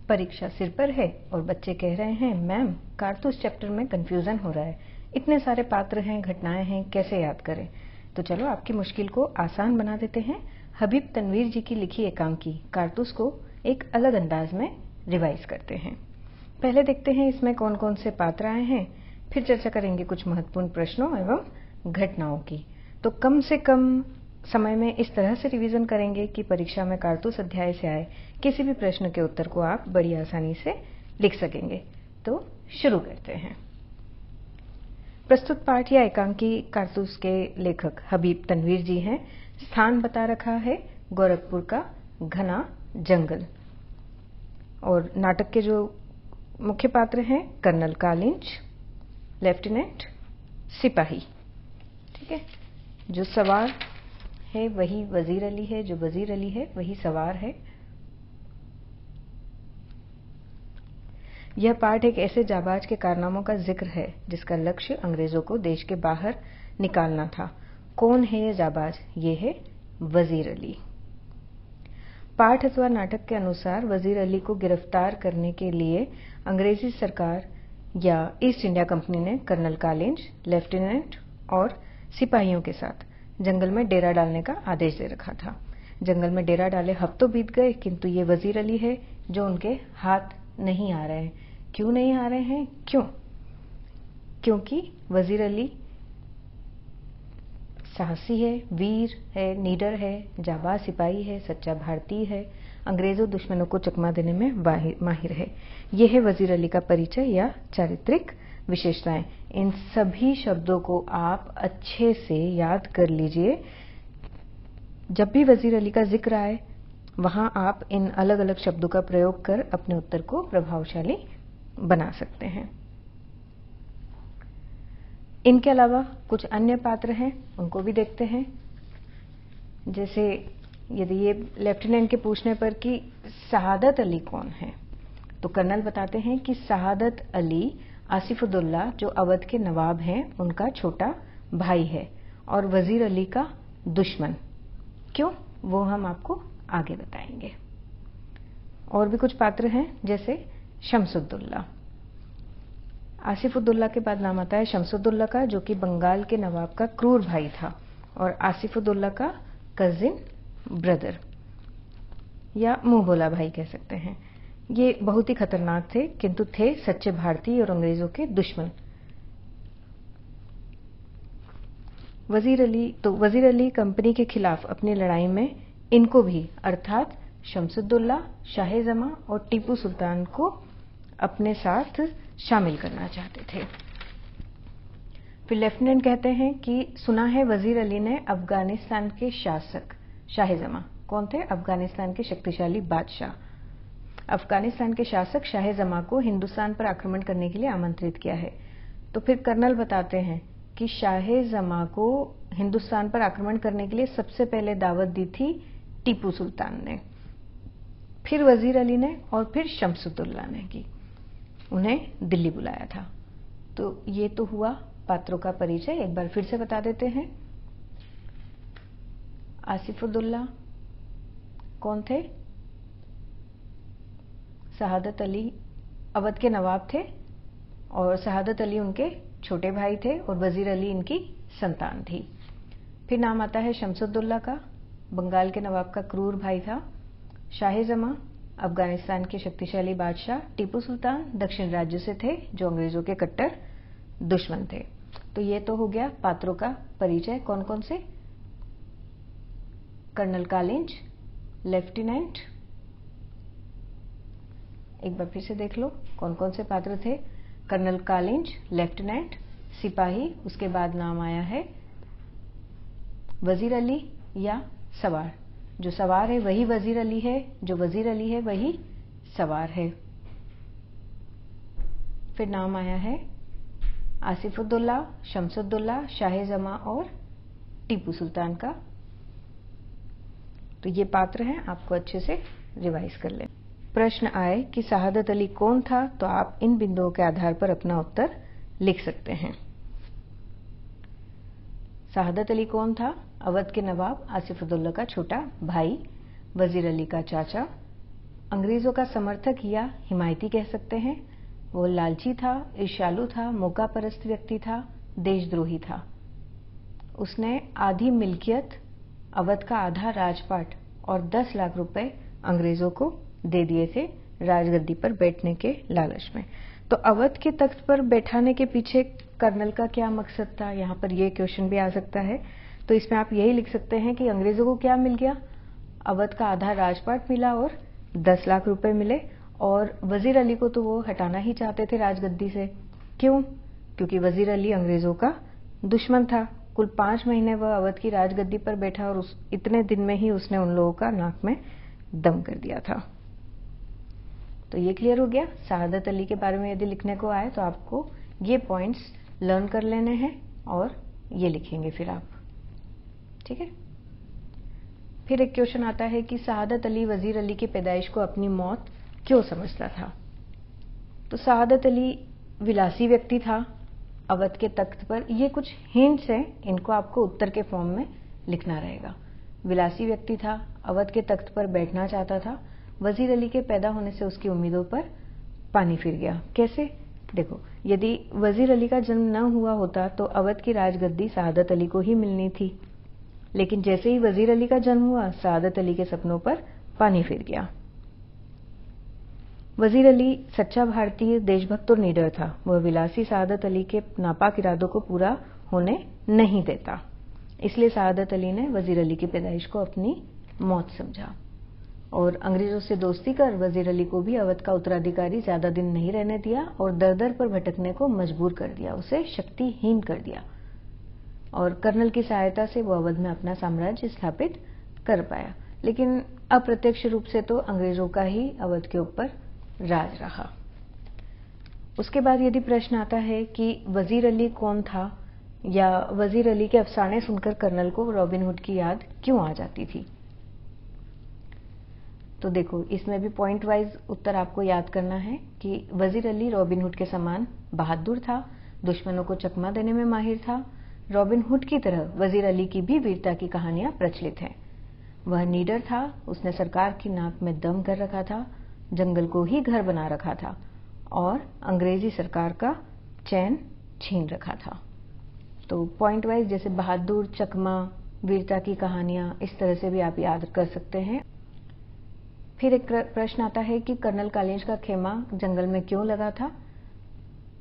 परीक्षा सिर पर है और बच्चे कह रहे हैं मैम कारतूस चैप्टर में कंफ्यूजन हो रहा है, इतने सारे पात्र हैं, घटनाएं हैं, कैसे याद करें। तो चलो आपकी मुश्किल को आसान बना देते हैं। हबीब तनवीर जी की लिखी एकांकी कारतूस को एक अलग अंदाज में रिवाइज करते हैं। पहले देखते हैं इसमें कौन कौन से पात्र आए हैं, फिर चर्चा करेंगे कुछ महत्वपूर्ण प्रश्नों एवं घटनाओं की। तो कम से कम समय में इस तरह से रिवीजन करेंगे कि परीक्षा में कारतूस अध्याय से आए किसी भी प्रश्न के उत्तर को आप बड़ी आसानी से लिख सकेंगे। तो शुरू करते हैं। प्रस्तुत पाठ या एकांकी कारतूस के लेखक हबीब तनवीर जी हैं। स्थान बता रखा है गोरखपुर का घना जंगल, और नाटक के जो मुख्य पात्र हैं कर्नल कालिंज, लेफ्टिनेंट, सिपाही। ठीक है, जो सवार है वही वजीर अली है, जो वजीर अली है वही सवार है। यह पाठ एक ऐसे जाबाज के कारनामों का जिक्र है जिसका लक्ष्य अंग्रेजों को देश के बाहर निकालना था। कौन है यह जाबाज? ये है वजीर अली। पाठ अथवा नाटक के अनुसार वजीर अली को गिरफ्तार करने के लिए अंग्रेजी सरकार या ईस्ट इंडिया कंपनी ने कर्नल कालिंज, लेफ्टिनेंट और सिपाहियों के साथ जंगल में डेरा डालने का आदेश दे रखा था। जंगल में डेरा डाले हफ्तों बीत गए, किंतु ये वजीर अली है जो उनके हाथ नहीं आ रहे हैं। क्यों नहीं आ रहे हैं? क्योंकि वजीर अली साहसी है, वीर है, नीडर है, जाबाज सिपाही है, सच्चा भारतीय है, अंग्रेजों दुश्मनों को चकमा देने में माहिर है। यह है वजीर अली का परिचय या चारित्रिक विशेषताएं। इन सभी शब्दों को आप अच्छे से याद कर लीजिए। जब भी वजीर अली का जिक्र आए वहां आप इन अलग अलग शब्दों का प्रयोग कर अपने उत्तर को प्रभावशाली बना सकते हैं। इनके अलावा कुछ अन्य पात्र हैं, उनको भी देखते हैं। जैसे यदि ये लेफ्टिनेंट के पूछने पर कि शहादत अली कौन है, तो कर्नल बताते हैं कि शहादत अली आसिफुद्दौला जो अवध के नवाब हैं उनका छोटा भाई है और वजीर अली का दुश्मन। क्यों, वो हम आपको आगे बताएंगे। और भी कुछ पात्र हैं जैसे शमसुद्दौला। आसिफुद्दौला के बाद नाम आता है शमसुद्दौला का, जो कि बंगाल के नवाब का क्रूर भाई था और आसिफुद्दौला का कजिन ब्रदर या मुंह बोला भाई कह सकते हैं। ये बहुत ही खतरनाक थे, किंतु थे सच्चे भारतीय और अंग्रेजों के दुश्मन। वजीर अली कंपनी के खिलाफ अपनी लड़ाई में इनको भी अर्थात शमसुद्दौला, शाह-ए-जमां और टीपू सुल्तान को अपने साथ शामिल करना चाहते थे। फिर लेफ्टिनेंट कहते हैं कि सुना है वजीर अली ने अफगानिस्तान के शासक शाह-ए-जमां, कौन थे? अफगानिस्तान के शक्तिशाली बादशाह, अफगानिस्तान के शासक शाह-ए-जमां को हिंदुस्तान पर आक्रमण करने के लिए आमंत्रित किया है। तो फिर कर्नल बताते हैं कि शाह-ए-जमां को हिंदुस्तान पर आक्रमण करने के लिए सबसे पहले दावत दी थी टीपू सुल्तान ने, फिर वजीर अली ने और फिर शमसुद्दौला ने की, उन्हें दिल्ली बुलाया था। तो ये तो हुआ पात्रों का परिचय। एक बार फिर से बता देते हैं। आसिफुद्दौला कौन थे? शहादत अली अवध के नवाब थे और शहादत अली उनके छोटे भाई थे और वजीर अली इनकी संतान थी। फिर नाम आता है शमसुद्दौला का, बंगाल के नवाब का क्रूर भाई था। शाह-ए-जमां अफगानिस्तान के शक्तिशाली बादशाह, टीपू सुल्तान दक्षिण राज्य से थे जो अंग्रेजों के कट्टर दुश्मन थे। तो ये तो हो गया पात्रों का परिचय। कौन कौन से? कर्नल कालिंज, लेफ्टिनेंट, एक बार फिर से देख लो कौन कौन से पात्र थे। कर्नल कालिंज, लेफ्टिनेंट, सिपाही, उसके बाद नाम आया है वजीर अली या सवार। जो सवार है वही वजीर अली है, जो वजीर अली है वही सवार है। फिर नाम आया है आसिफुद्दौला, शमसुद्दौला, शाह-ए-जमां और टीपू सुल्तान का। तो ये पात्र हैं, आपको अच्छे से रिवाइज कर लें। प्रश्न आए कि शहादत अली कौन था, तो आप इन बिंदुओं के आधार पर अपना उत्तर लिख सकते हैं। शहादत अली कौन था? अवध के नवाब आसिफुद्दौला का छोटा भाई, वजीर अली का चाचा, अंग्रेजों का समर्थक या हिमायती कह सकते हैं। वो लालची था, ईर्ष्यालु था, मौका परस्त व्यक्ति था, देशद्रोही था। उसने आधी मिल्कियत, अवध का आधा राजपाट और 10 लाख रुपए अंग्रेजों को दे दिए थे राजगद्दी पर बैठने के लालच में। तो अवध के तख्त पर बैठाने के पीछे कर्नल का क्या मकसद था, यहाँ पर यह क्वेश्चन भी आ सकता है। तो इसमें आप यही लिख सकते हैं कि अंग्रेजों को क्या मिल गया, अवध का आधा राजपाट मिला और 10 लाख रुपए मिले। और वजीर अली को तो वो हटाना ही चाहते थे राजगद्दी से। क्यों? क्योंकि वजीर अली अंग्रेजों का दुश्मन था। कुल 5 महीने वह अवध की राजगद्दी पर बैठा और इतने दिन में ही उसने उन लोगों का नाक में दम कर दिया था। तो ये क्लियर हो गया। शहादत अली के बारे में यदि लिखने को आए तो आपको ये पॉइंट्स लर्न कर लेने हैं और ये लिखेंगे फिर आप, ठीक है। फिर एक क्वेश्चन आता है कि शहादत अली वजीर अली की पैदाइश को अपनी मौत क्यों समझता था। तो शहादत अली विलासी व्यक्ति था अवध के तख्त पर। ये कुछ हिंट्स हैं, इनको आपको उत्तर के फॉर्म में लिखना रहेगा। विलासी व्यक्ति था, अवध के तख्त पर बैठना चाहता था। वजीर अली के पैदा होने से उसकी उम्मीदों पर पानी फिर गया। कैसे? देखो, यदि वजीर अली का जन्म न हुआ होता तो अवध की राजगद्दी शहादत अली को ही मिलनी थी। लेकिन जैसे ही वजीर अली का जन्म हुआ, शहादत अली के सपनों पर पानी फिर गया। वजीर अली सच्चा भारतीय, देशभक्त और निडर था। वह विलासी शहादत अली के नापाक इरादों को पूरा होने नहीं देता। इसलिए शहादत अली ने वजीर अली की पैदाइश को अपनी मौत समझा और अंग्रेजों से दोस्ती कर वजीर अली को भी अवध का उत्तराधिकारी ज्यादा दिन नहीं रहने दिया और दर दर पर भटकने को मजबूर कर दिया, उसे शक्तिहीन कर दिया। और कर्नल की सहायता से वो अवध में अपना साम्राज्य स्थापित कर पाया। लेकिन अप्रत्यक्ष रूप से तो अंग्रेजों का ही अवध के ऊपर राज रहा। उसके बाद यदि प्रश्न आता है कि वजीर अली कौन था या वजीर अली के अफसाने सुनकर कर्नल को रॉबिन हुड की याद क्यों आ जाती थी, तो देखो इसमें भी पॉइंट वाइज उत्तर आपको याद करना है कि वजीर अली रॉबिन हुड के समान बहादुर था, दुश्मनों को चकमा देने में माहिर था। रॉबिन हुड की तरह वजीर अली की भी वीरता की कहानियां प्रचलित हैं। वह नीडर था, उसने सरकार की नाक में दम कर रखा था, जंगल को ही घर बना रखा था और अंग्रेजी सरकार का चैन छीन रखा था। तो पॉइंट वाइज जैसे बहादुर, चकमा, वीरता की कहानियां, इस तरह से भी आप याद कर सकते हैं। फिर एक प्रश्न आता है कि कर्नल कालिंज का खेमा जंगल में क्यों लगा था।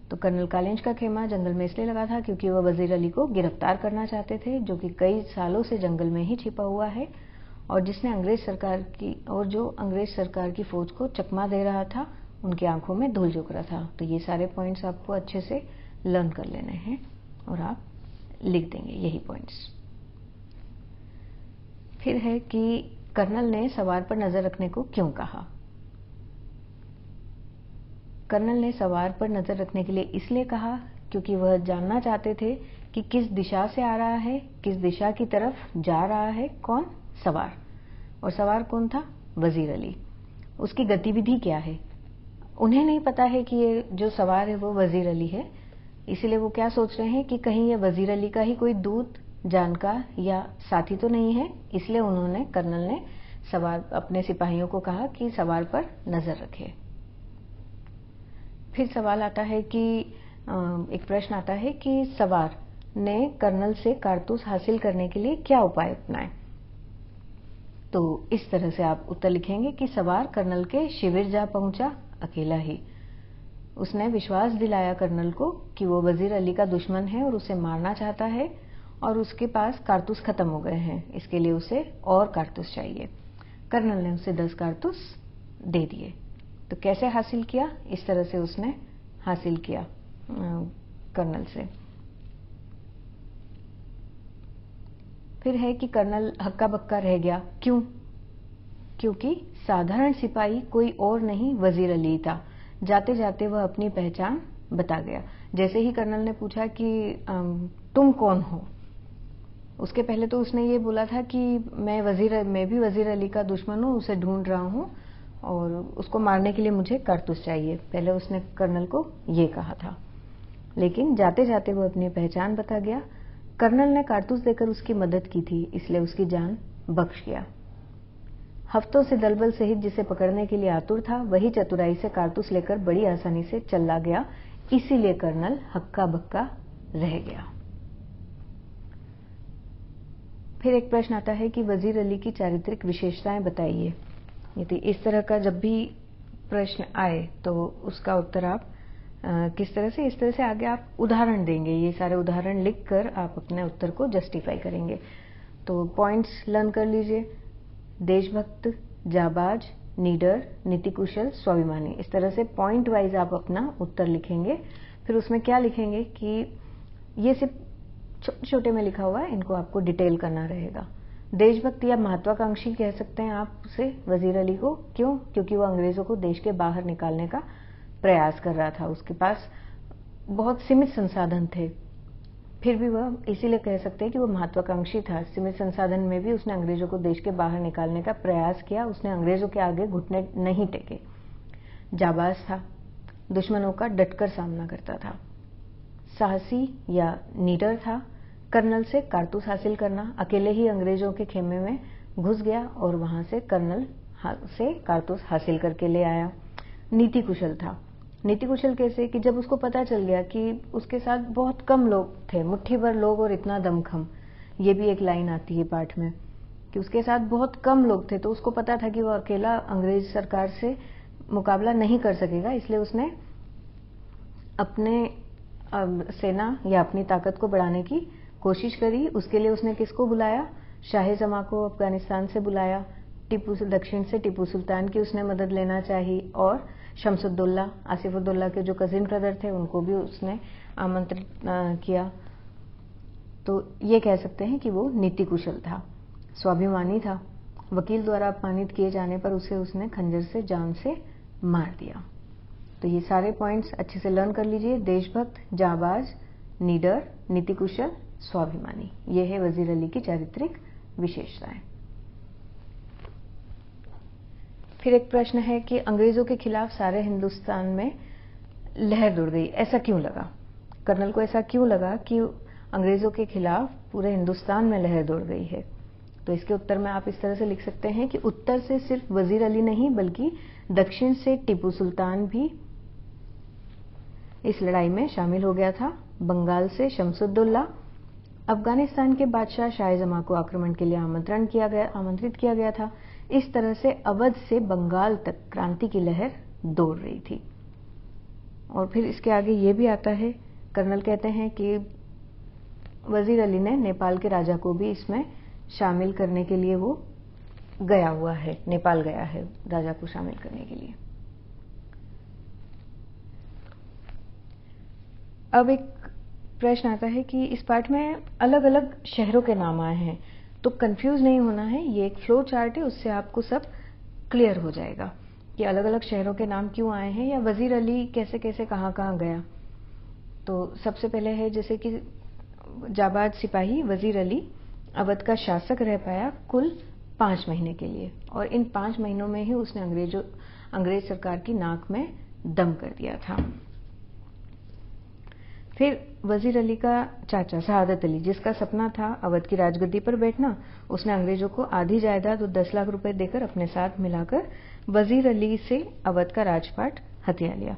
तो कर्नल कालिंज का खेमा जंगल में इसलिए लगा था क्योंकि वह वजीर अली को गिरफ्तार करना चाहते थे, जो कि कई सालों से जंगल में ही छिपा हुआ है और जिसने अंग्रेज सरकार की फौज को चकमा दे रहा था, उनकी आंखों में धूल झोंक रहा था। तो ये सारे पॉइंट्स आपको अच्छे से लर्न कर लेने हैं और आप लिख देंगे यही पॉइंट्स। फिर है कि कर्नल ने सवार पर नजर रखने को क्यों कहा। कर्नल ने सवार पर नजर रखने के लिए इसलिए कहा क्योंकि वह जानना चाहते थे कि किस दिशा से आ रहा है, किस दिशा की तरफ जा रहा है कौन, सवार। और सवार कौन था? वजीर अली। उसकी गतिविधि क्या है, उन्हें नहीं पता है कि ये जो सवार है वो वजीर अली है। इसलिए वो क्या सोच रहे हैं कि कहीं ये वजीर अली का ही कोई दूत, जानकार या साथी तो नहीं है। इसलिए उन्होंने, कर्नल ने सवार अपने सिपाहियों को कहा कि सवार पर नजर रखे। फिर सवाल आता है कि एक प्रश्न आता है कि सवार ने कर्नल से कारतूस हासिल करने के लिए क्या उपाय अपनाए। तो इस तरह से आप उत्तर लिखेंगे कि सवार कर्नल के शिविर जा पहुंचा अकेला ही। उसने विश्वास दिलाया कर्नल को कि वो वजीर अली का दुश्मन है और उसे मारना चाहता है और उसके पास कारतूस खत्म हो गए हैं, इसके लिए उसे और कारतूस चाहिए। कर्नल ने उसे 10 कारतूस दे दिए। तो कैसे हासिल किया? इस तरह से उसने हासिल किया कर्नल से। फिर है कि कर्नल हक्का बक्का रह गया। क्यों? क्योंकि साधारण सिपाही कोई और नहीं वजीर अली था। जाते जाते वह अपनी पहचान बता गया। जैसे ही कर्नल ने पूछा कि तुम कौन हो, उसके पहले तो उसने ये बोला था कि मैं भी वजीर अली का दुश्मन हूँ, उसे ढूंढ रहा हूँ और उसको मारने के लिए मुझे कारतूस चाहिए। पहले उसने कर्नल को ये कहा था, लेकिन जाते जाते वो अपनी पहचान बता गया। कर्नल ने कारतूस देकर उसकी मदद की थी, इसलिए उसकी जान बख्श गया। हफ्तों से दलबल सहित जिसे पकड़ने के लिए आतुर था, वही चतुराई से कारतूस लेकर बड़ी आसानी से चला गया, इसीलिए कर्नल हक्का बक्का रह गया। फिर एक प्रश्न आता है कि वजीर अली की चारित्रिक विशेषताएं बताइए। यदि इस तरह का जब भी प्रश्न आए तो उसका उत्तर आप किस तरह से, इस तरह से आगे आप उदाहरण देंगे। ये सारे उदाहरण लिखकर आप अपने उत्तर को जस्टिफाई करेंगे। तो पॉइंट्स लर्न कर लीजिए। देशभक्त, जाबाज, नीडर, नीतिकुशल, स्वाभिमानी, इस तरह से पॉइंट वाइज आप अपना उत्तर लिखेंगे। फिर उसमें क्या लिखेंगे कि ये सिर्फ छोटे छोटे में लिखा हुआ है, इनको आपको डिटेल करना रहेगा। देशभक्त या महत्वाकांक्षी कह सकते हैं आप उसे, वजीर अली को। क्यों? क्योंकि वो अंग्रेजों को देश के बाहर निकालने का प्रयास कर रहा था। उसके पास बहुत सीमित संसाधन थे, फिर भी वह, इसीलिए कह सकते हैं कि वो महत्वाकांक्षी था। सीमित संसाधन में भी उसने अंग्रेजों को देश के बाहर निकालने का प्रयास किया। उसने अंग्रेजों के आगे घुटने नहीं टेके। जाबाज था, दुश्मनों का डटकर सामना करता था। साहसी या नीडर था, कर्नल से कारतूस हासिल करना, अकेले ही अंग्रेजों के खेमे में घुस गया और वहां से कर्नल से कारतूस हासिल करके ले आया। नीति कुशल था। नीति कुशल कैसे? कि जब उसको पता चल गया कि उसके साथ बहुत कम लोग थे, मुट्ठी भर लोग और इतना दमखम, ये भी एक लाइन आती है पाठ में कि उसके साथ बहुत कम लोग थे, तो उसको पता था कि वो अकेला अंग्रेज सरकार से मुकाबला नहीं कर सकेगा। इसलिए उसने अपने सेना या अपनी ताकत को बढ़ाने की कोशिश करी। उसके लिए उसने किसको बुलाया? शाह-ए-जमा को अफगानिस्तान से बुलाया। दक्षिण से टीपू सुल्तान की उसने मदद लेना चाहिए और शमसुद्दौला, आसिफुद्दौला के जो कजिन ब्रदर थे, उनको भी उसने आमंत्रित किया। तो ये कह सकते हैं कि वो नीति कुशल था। स्वाभिमानी था। वकील द्वारा अपमानित किए जाने पर उसने खंजर से जान से मार दिया। तो ये सारे पॉइंट्स अच्छे से लर्न कर लीजिए। देशभक्त, जाबाज, नीडर, नीति कुशल, स्वाभिमानी, ये है वजीर अली की चारित्रिक विशेषताएं। फिर एक प्रश्न है कि अंग्रेजों के खिलाफ सारे हिंदुस्तान में लहर दौड़ गई, ऐसा क्यों लगा? कर्नल को ऐसा क्यों लगा कि अंग्रेजों के खिलाफ पूरे हिंदुस्तान में लहर दौड़ गई है? तो इसके उत्तर में आप इस तरह से लिख सकते हैं कि उत्तर से सिर्फ वजीर अली नहीं, बल्कि दक्षिण से टीपू सुल्तान भी इस लड़ाई में शामिल हो गया था। बंगाल से शमसुद्दौला, अफगानिस्तान के बादशाह शाह-ए-जमा को आक्रमण के लिए आमंत्रित किया गया था। इस तरह से अवध से बंगाल तक क्रांति की लहर दौड़ रही थी। और फिर इसके आगे ये भी आता है, कर्नल कहते हैं कि वजीर अली ने नेपाल के राजा को भी इसमें शामिल करने के लिए वो गया हुआ है, नेपाल गया है राजा को शामिल करने के लिए। अब एक प्रश्न आता है कि इस पाठ में अलग अलग शहरों के नाम आए हैं, तो कंफ्यूज नहीं होना है। ये एक फ्लो चार्ट है, उससे आपको सब क्लियर हो जाएगा कि अलग अलग शहरों के नाम क्यों आए हैं या वजीर अली कैसे कैसे कहाँ कहाँ गया। तो सबसे पहले है जैसे कि जाबाज सिपाही वजीर अली अवध का शासक रह पाया कुल 5 महीने के लिए, और इन 5 महीनों में ही उसने अंग्रेज सरकार की नाक में दम कर दिया था। फिर वजीर अली का चाचा शहादत अली, जिसका सपना था अवध की राजगद्दी पर बैठना, उसने अंग्रेजों को आधी जायदाद और 10 लाख रुपए देकर अपने साथ मिलाकर वजीर अली से अवध का राजपाट हथिया लिया।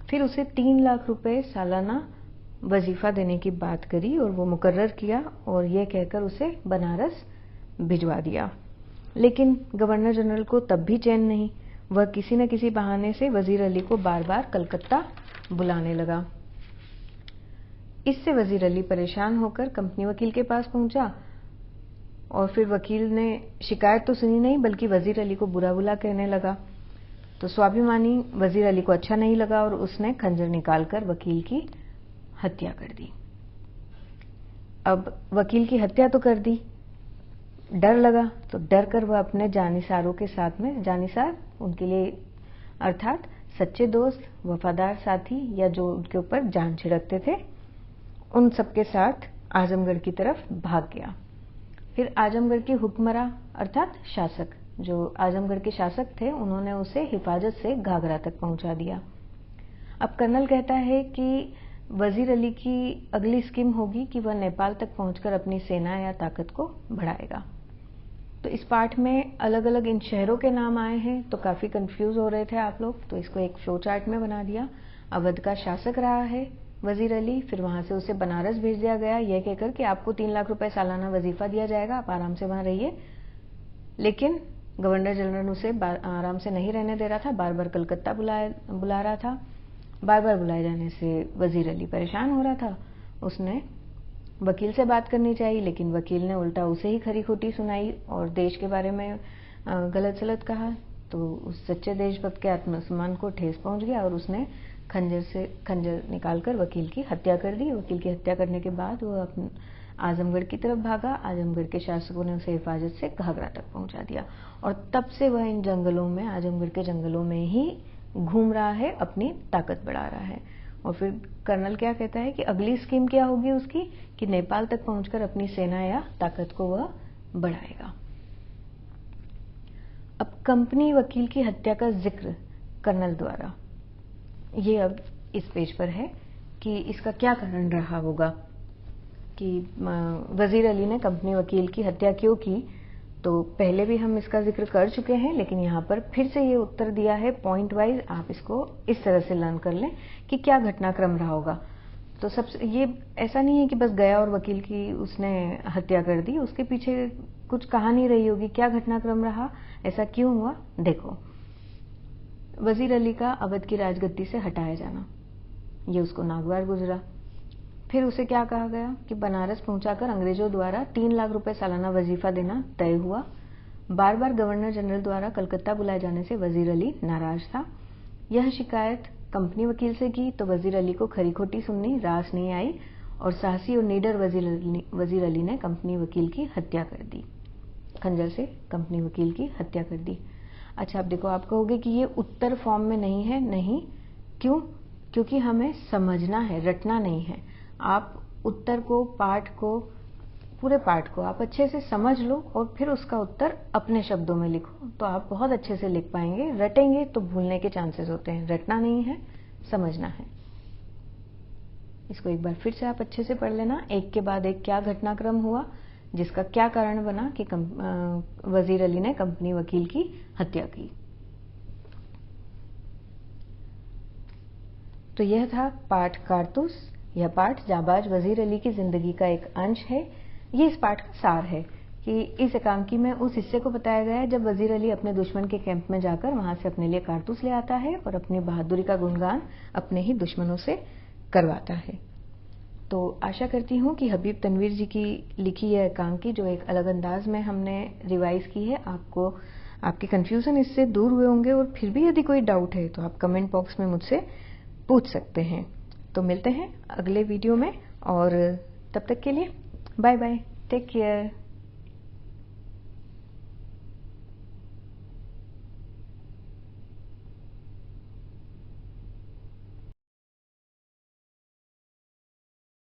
फिर उसे 3 लाख रुपए सालाना वजीफा देने की बात करी और वो मुकर्रर किया और ये कहकर उसे बनारस भिजवा दिया। लेकिन गवर्नर जनरल को तब भी चैन नहीं। वह किसी न किसी बहाने से वजीर अली को बार बार कलकत्ता बुलाने लगा। इससे वजीर अली परेशान होकर कंपनी वकील के पास पहुंचा और फिर वकील ने शिकायत तो सुनी नहीं, बल्कि वजीर अली को बुरा बुला कहने लगा। तो स्वाभिमानी वजीर अली को अच्छा नहीं लगा और उसने खंजर निकालकर वकील की हत्या कर दी। अब वकील की हत्या तो कर दी, डर लगा, तो डर कर वह अपने जानिसारों के साथ में, जानिसार उनके लिए अर्थात सच्चे दोस्त, वफादार साथी या जो उनके ऊपर जान छिड़कते थे, उन सबके साथ आजमगढ़ की तरफ भाग गया। फिर आजमगढ़ के हुक्मरां अर्थात शासक, जो आजमगढ़ के शासक थे, उन्होंने उसे हिफाजत से घाघरा तक पहुंचा दिया। अब कर्नल कहता है कि वजीर अली की अगली स्कीम होगी कि वह नेपाल तक पहुंचकर अपनी सेना या ताकत को बढ़ाएगा। तो इस पाठ में अलग अलग इन शहरों के नाम आए हैं, तो काफ़ी कंफ्यूज हो रहे थे आप लोग, तो इसको एक फ्लो चार्ट में बना दिया। अवध का शासक रहा है वजीर अली, फिर वहाँ से उसे बनारस भेज दिया गया यह कहकर कि आपको 3 लाख रुपए सालाना वजीफा दिया जाएगा, आप आराम से वहाँ रहिए। लेकिन गवर्नर जनरल उसे आराम से नहीं रहने दे रहा था, बार बार कलकत्ता बुला रहा था। बार बार बुलाए जाने से वजीर अली परेशान हो रहा था। उसने वकील से बात करनी चाहिए, लेकिन वकील ने उल्टा उसे ही खरी खोटी सुनाई और देश के बारे में गलत सलत कहा। तो उस सच्चे देशभक्त के आत्मसम्मान को ठेस पहुंच गया और उसने खंजर निकालकर वकील की हत्या कर दी। वकील की हत्या करने के बाद वो आजमगढ़ की तरफ भागा। आजमगढ़ के शासकों ने उसे हिफाजत से घाघरा तक पहुंचा दिया और तब से वह इन जंगलों में, आजमगढ़ के जंगलों में ही घूम रहा है, अपनी ताकत बढ़ा रहा है। और फिर कर्नल क्या कहता है कि अगली स्कीम क्या होगी उसकी, कि नेपाल तक पहुंचकर अपनी सेना या ताकत को वह बढ़ाएगा। अब कंपनी वकील की हत्या का जिक्र कर्नल द्वारा, ये अब इस पेज पर है कि इसका क्या कारण रहा होगा कि वजीर अली ने कंपनी वकील की हत्या क्यों की। तो पहले भी हम इसका जिक्र कर चुके हैं, लेकिन यहाँ पर फिर से ये उत्तर दिया है पॉइंट वाइज। आप इसको इस तरह से लर्न कर लें कि क्या घटनाक्रम रहा होगा। तो सबसे ये ऐसा नहीं है कि बस गया और वकील की उसने हत्या कर दी, उसके पीछे कुछ कहानी रही होगी, क्या घटनाक्रम रहा, ऐसा क्यों हुआ। देखो, वजीर अली का अवध की राजगद्दी से हटाया जाना, ये उसको नागवार गुजरा। फिर उसे क्या कहा गया कि बनारस पहुंचाकर अंग्रेजों द्वारा 3 लाख रुपए सालाना वजीफा देना तय हुआ। बार बार गवर्नर जनरल द्वारा कलकत्ता बुलाए जाने से वजीर अली नाराज था। यह शिकायत कंपनी वकील से की तो वजीर अली को खरी खोटी सुननी रास नहीं आई और साहसी और नीडर वजीर अली ने कंपनी वकील की हत्या कर दी, खंजर से कंपनी वकील की हत्या कर दी। अच्छा, अब देखो, आप कहोगे कि ये उत्तर फॉर्म में नहीं है। नहीं, क्यों? क्योंकि हमें समझना है, रटना नहीं है। आप उत्तर को, पाठ को, पूरे पाठ को आप अच्छे से समझ लो और फिर उसका उत्तर अपने शब्दों में लिखो, तो आप बहुत अच्छे से लिख पाएंगे। रटेंगे तो भूलने के चांसेस होते हैं। रटना नहीं है, समझना है। इसको एक बार फिर से आप अच्छे से पढ़ लेना, एक के बाद एक क्या घटनाक्रम हुआ, जिसका क्या कारण बना कि वजीर अली ने कंपनी वकील की हत्या की। तो यह था पाठ कारतूस। यह पाठ जाबाज वजीर अली की जिंदगी का एक अंश है। ये इस पाठ का सार है कि इस एकांकी में उस हिस्से को बताया गया है जब वजीर अली अपने दुश्मन के कैंप में जाकर वहां से अपने लिए कारतूस ले आता है और अपनी बहादुरी का गुणगान अपने ही दुश्मनों से करवाता है। तो आशा करती हूँ कि हबीब तनवीर जी की लिखी यह एकांकी, जो एक अलग अंदाज में हमने रिवाइज की है, आपको आपके कंफ्यूजन इससे दूर हुए होंगे। और फिर भी यदि कोई डाउट है तो आप कमेंट बॉक्स में मुझसे पूछ सकते हैं। तो मिलते हैं अगले वीडियो में, और तब तक के लिए बाय बाय, टेक केयर।